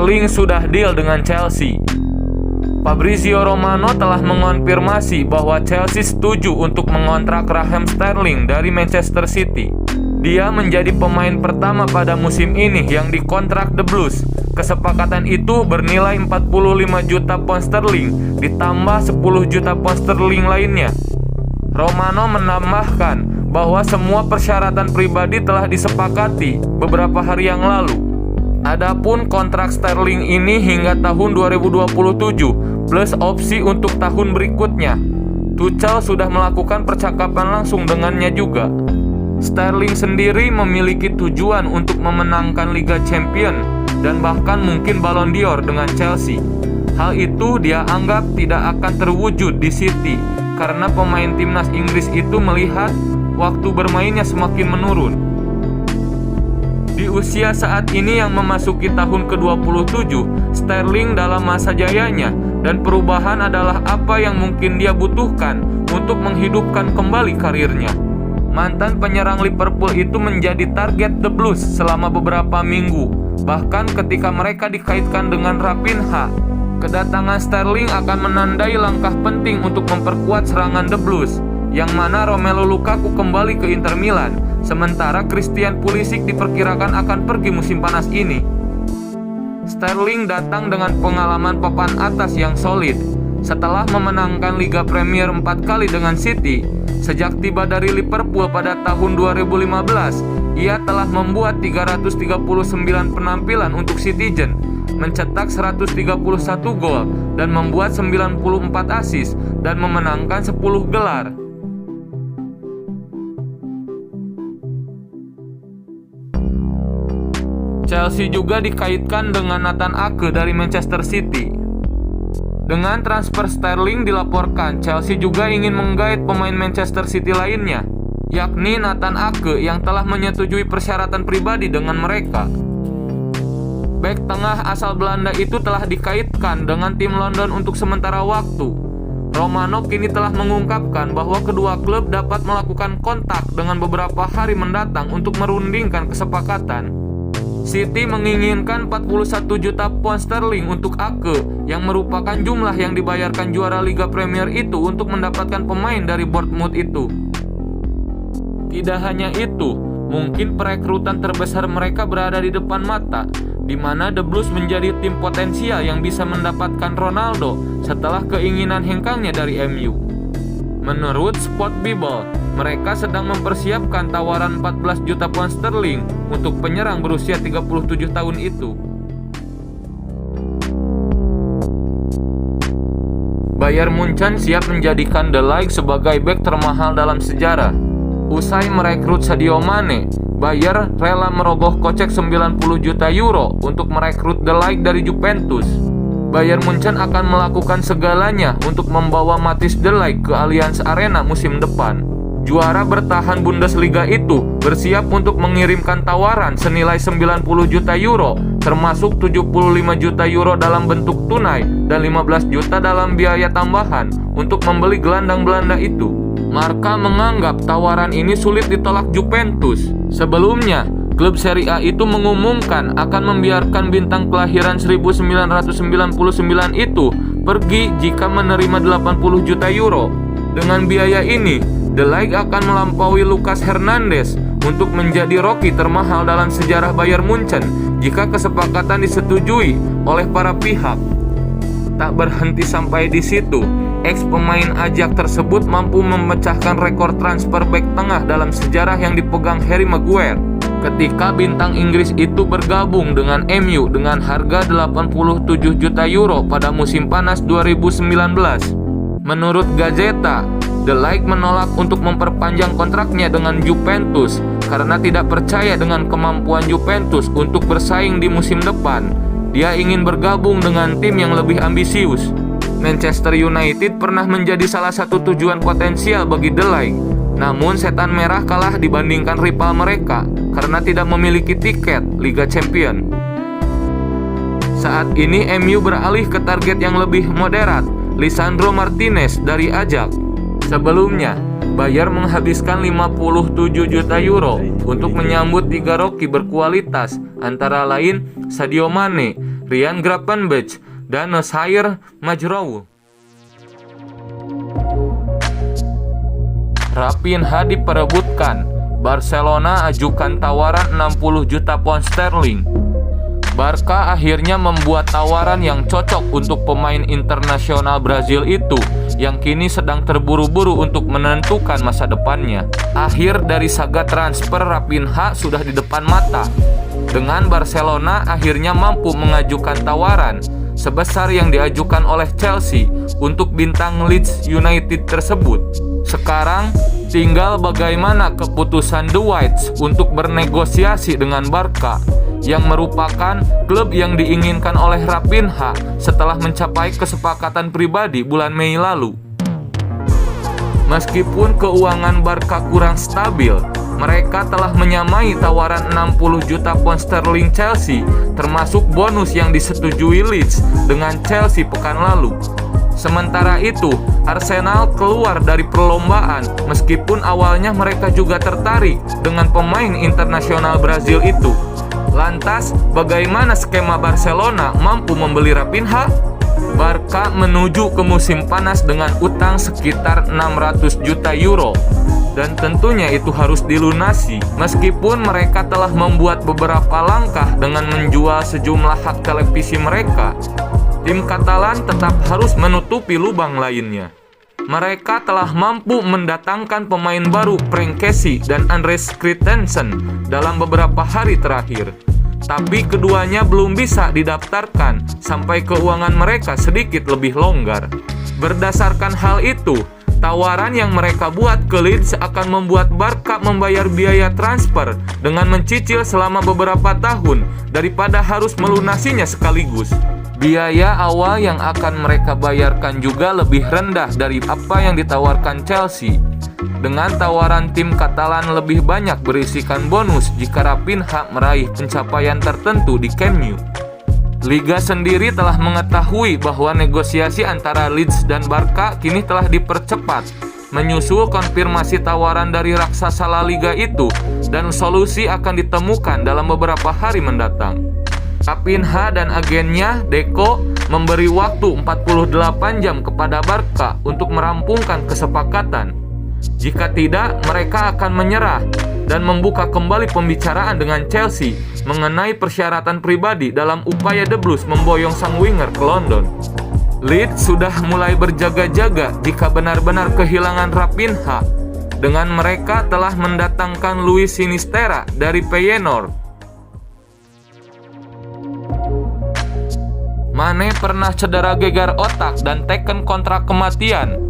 Sterling sudah deal dengan Chelsea. Fabrizio Romano telah mengonfirmasi bahwa Chelsea setuju untuk mengontrak Raheem Sterling dari Manchester City. Dia menjadi pemain pertama pada musim ini yang dikontrak The Blues. Kesepakatan itu bernilai 45 juta pound sterling ditambah 10 juta pound sterling lainnya. Romano menambahkan bahwa semua persyaratan pribadi telah disepakati beberapa hari yang lalu. Adapun kontrak Sterling ini hingga tahun 2027 plus opsi untuk tahun berikutnya. Tuchel sudah melakukan percakapan langsung dengannya juga. Sterling sendiri memiliki tujuan untuk memenangkan Liga Champions dan bahkan mungkin Ballon d'Or dengan Chelsea. Hal itu dia anggap tidak akan terwujud di City karena pemain timnas Inggris itu melihat waktu bermainnya semakin menurun. Di usia saat ini yang memasuki tahun ke-27, Sterling dalam masa jayanya dan perubahan adalah apa yang mungkin dia butuhkan untuk menghidupkan kembali karirnya. Mantan penyerang Liverpool itu menjadi target The Blues selama beberapa minggu, bahkan ketika mereka dikaitkan dengan Raphinha. Kedatangan Sterling akan menandai langkah penting untuk memperkuat serangan The Blues, yang mana Romelu Lukaku kembali ke Inter Milan, sementara Christian Pulisic diperkirakan akan pergi musim panas ini. Sterling datang dengan pengalaman papan atas yang solid. Setelah memenangkan Liga Premier 4 kali dengan City, sejak tiba dari Liverpool pada tahun 2015, ia telah membuat 339 penampilan untuk Citizen, mencetak 131 gol dan membuat 94 assist dan memenangkan 10 gelar. Chelsea juga dikaitkan dengan Nathan Ake dari Manchester City. Dengan transfer Sterling dilaporkan, Chelsea juga ingin menggait pemain Manchester City lainnya, yakni Nathan Ake yang telah menyetujui persyaratan pribadi dengan mereka. Bek tengah asal Belanda itu telah dikaitkan dengan tim London untuk sementara waktu. Romano kini telah mengungkapkan bahwa kedua klub dapat melakukan kontak dengan beberapa hari mendatang untuk merundingkan kesepakatan. City menginginkan 41 juta pound sterling untuk Ake, yang merupakan jumlah yang dibayarkan juara Liga Premier itu untuk mendapatkan pemain dari Bournemouth itu. Tidak hanya itu, mungkin perekrutan terbesar mereka berada di depan mata, di mana The Blues menjadi tim potensial yang bisa mendapatkan Ronaldo setelah keinginan hengkangnya dari MU. Menurut Sport Bible, mereka sedang mempersiapkan tawaran 14 juta pound sterling untuk penyerang berusia 37 tahun itu. Bayern Munchen siap menjadikan De Ligt sebagai bek termahal dalam sejarah. Usai merekrut Sadio Mane, Bayern rela merogoh kocek 90 juta euro untuk merekrut De Ligt dari Juventus. Bayern Munchen akan melakukan segalanya untuk membawa Matthijs De Ligt ke Allianz Arena musim depan. Juara bertahan Bundesliga itu bersiap untuk mengirimkan tawaran senilai 90 juta euro, termasuk 75 juta euro dalam bentuk tunai dan 15 juta dalam biaya tambahan untuk membeli gelandang Belanda itu. Marca menganggap tawaran ini sulit ditolak Juventus. Sebelumnya, klub Serie A itu mengumumkan akan membiarkan bintang kelahiran 1999 itu pergi jika menerima 80 juta euro. Dengan biaya ini, De Ligt akan melampaui Lucas Hernandez untuk menjadi rookie termahal dalam sejarah Bayern Munchen jika kesepakatan disetujui oleh para pihak. Tak berhenti sampai di situ, ex pemain Ajax tersebut mampu memecahkan rekor transfer bek tengah dalam sejarah yang dipegang Harry Maguire ketika bintang Inggris itu bergabung dengan MU dengan harga 87 juta euro pada musim panas 2019. Menurut Gazeta, De Ligt menolak untuk memperpanjang kontraknya dengan Juventus karena tidak percaya dengan kemampuan Juventus untuk bersaing di musim depan. Dia ingin bergabung dengan tim yang lebih ambisius. Manchester United pernah menjadi salah satu tujuan potensial bagi De Ligt. Namun setan merah kalah dibandingkan rival mereka karena tidak memiliki tiket Liga Champions. Saat ini MU beralih ke target yang lebih moderat, Lisandro Martinez dari Ajax. Sebelumnya, Bayern menghabiskan 57 juta euro untuk menyambut 3 rookie berkualitas, antara lain Sadio Mane, Ryan Gravenberch, dan Nosair Majroud. Raphinha diperebutkan. Barcelona ajukan tawaran 60 juta pound sterling. Barca akhirnya membuat tawaran yang cocok untuk pemain internasional Brazil itu yang kini sedang terburu-buru untuk menentukan masa depannya. Akhir dari saga transfer Raphinha sudah di depan mata. Dengan Barcelona akhirnya mampu mengajukan tawaran sebesar yang diajukan oleh Chelsea untuk bintang Leeds United tersebut. Sekarang tinggal bagaimana keputusan The Whites untuk bernegosiasi dengan Barca yang merupakan klub yang diinginkan oleh Raphinha setelah mencapai kesepakatan pribadi bulan Mei lalu. Meskipun keuangan Barca kurang stabil, mereka telah menyamai tawaran 60 juta pound sterling Chelsea, termasuk bonus yang disetujui Leeds dengan Chelsea pekan lalu. Sementara itu, Arsenal keluar dari perlombaan meskipun awalnya mereka juga tertarik dengan pemain internasional Brazil itu. Lantas, bagaimana skema Barcelona mampu membeli Raphinha? Barca menuju ke musim panas dengan utang sekitar 600 juta euro. Dan tentunya itu harus dilunasi, meskipun mereka telah membuat beberapa langkah dengan menjual sejumlah hak televisi mereka. Tim Katalan tetap harus menutupi lubang lainnya. Mereka telah mampu mendatangkan pemain baru Frank Kessie dan Andreas Christensen dalam beberapa hari terakhir. Tapi keduanya belum bisa didaftarkan sampai keuangan mereka sedikit lebih longgar. Berdasarkan hal itu, tawaran yang mereka buat ke Leeds akan membuat Barca membayar biaya transfer dengan mencicil selama beberapa tahun daripada harus melunasinya sekaligus. Biaya awal yang akan mereka bayarkan juga lebih rendah dari apa yang ditawarkan Chelsea. Dengan tawaran tim Katalan lebih banyak berisikan bonus jika Raphinha meraih pencapaian tertentu di Camp Nou. Liga sendiri telah mengetahui bahwa negosiasi antara Leeds dan Barca kini telah dipercepat menyusul konfirmasi tawaran dari raksasa La Liga itu, dan solusi akan ditemukan dalam beberapa hari mendatang. Raphinha dan agennya Deco memberi waktu 48 jam kepada Barca untuk merampungkan kesepakatan. Jika tidak, mereka akan menyerah dan membuka kembali pembicaraan dengan Chelsea mengenai persyaratan pribadi dalam upaya The Blues memboyong sang winger ke London. Leeds sudah mulai berjaga-jaga jika benar-benar kehilangan Raphinha, dengan mereka telah mendatangkan Luis Sinisterra dari Feyenoord. Mane pernah cedera gegar otak dan teken kontrak kematian.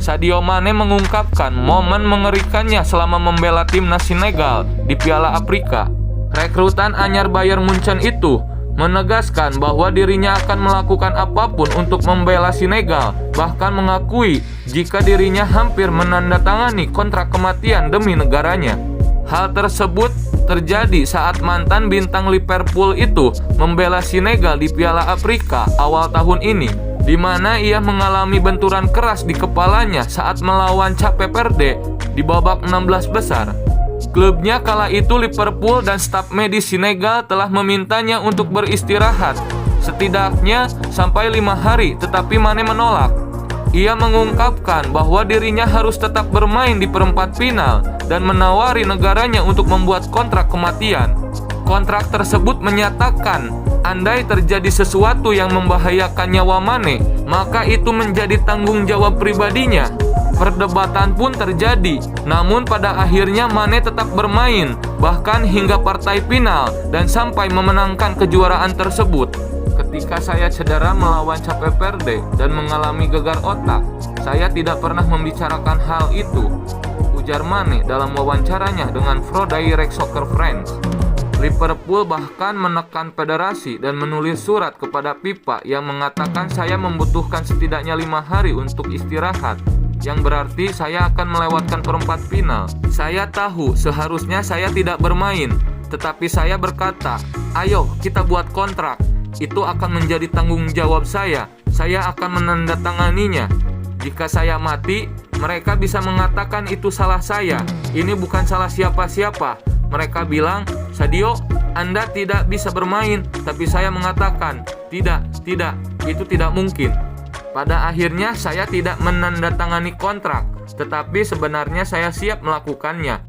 Sadio Mane mengungkapkan momen mengerikannya selama membela timnas Senegal di Piala Afrika. Rekrutan anyar Bayern Munchen itu menegaskan bahwa dirinya akan melakukan apapun untuk membela Senegal, bahkan mengakui jika dirinya hampir menandatangani kontrak kematian demi negaranya. Hal tersebut terjadi saat mantan bintang Liverpool itu membela Senegal di Piala Afrika awal tahun ini, di mana ia mengalami benturan keras di kepalanya saat melawan Cape Verde di babak 16 besar. Klubnya kala itu Liverpool dan staf medis Senegal telah memintanya untuk beristirahat setidaknya sampai 5 hari, tetapi Mane menolak. Ia mengungkapkan bahwa dirinya harus tetap bermain di perempat final dan menawari negaranya untuk membuat kontrak kematian. Kontrak tersebut menyatakan, andai terjadi sesuatu yang membahayakan nyawa Mane, maka itu menjadi tanggung jawab pribadinya. Perdebatan pun terjadi, namun pada akhirnya Mane tetap bermain, bahkan hingga partai final dan sampai memenangkan kejuaraan tersebut. Ketika saya cedera melawan Cape Verde dan mengalami gegar otak, saya tidak pernah membicarakan hal itu, ujar Mane dalam wawancaranya dengan Pro Direct Soccer France. Liverpool bahkan menekan federasi dan menulis surat kepada FIFA yang mengatakan saya membutuhkan setidaknya 5 hari untuk istirahat, yang berarti saya akan melewatkan perempat final. Saya tahu seharusnya saya tidak bermain, tetapi saya berkata, ayo kita buat kontrak. Itu akan menjadi tanggung jawab saya akan menandatanganinya. Jika saya mati, mereka bisa mengatakan itu salah saya. Ini bukan salah siapa-siapa. Mereka bilang, "Sadio, Anda tidak bisa bermain." Tapi saya mengatakan, tidak, itu tidak mungkin." Pada akhirnya saya tidak menandatangani kontrak, tetapi sebenarnya saya siap melakukannya.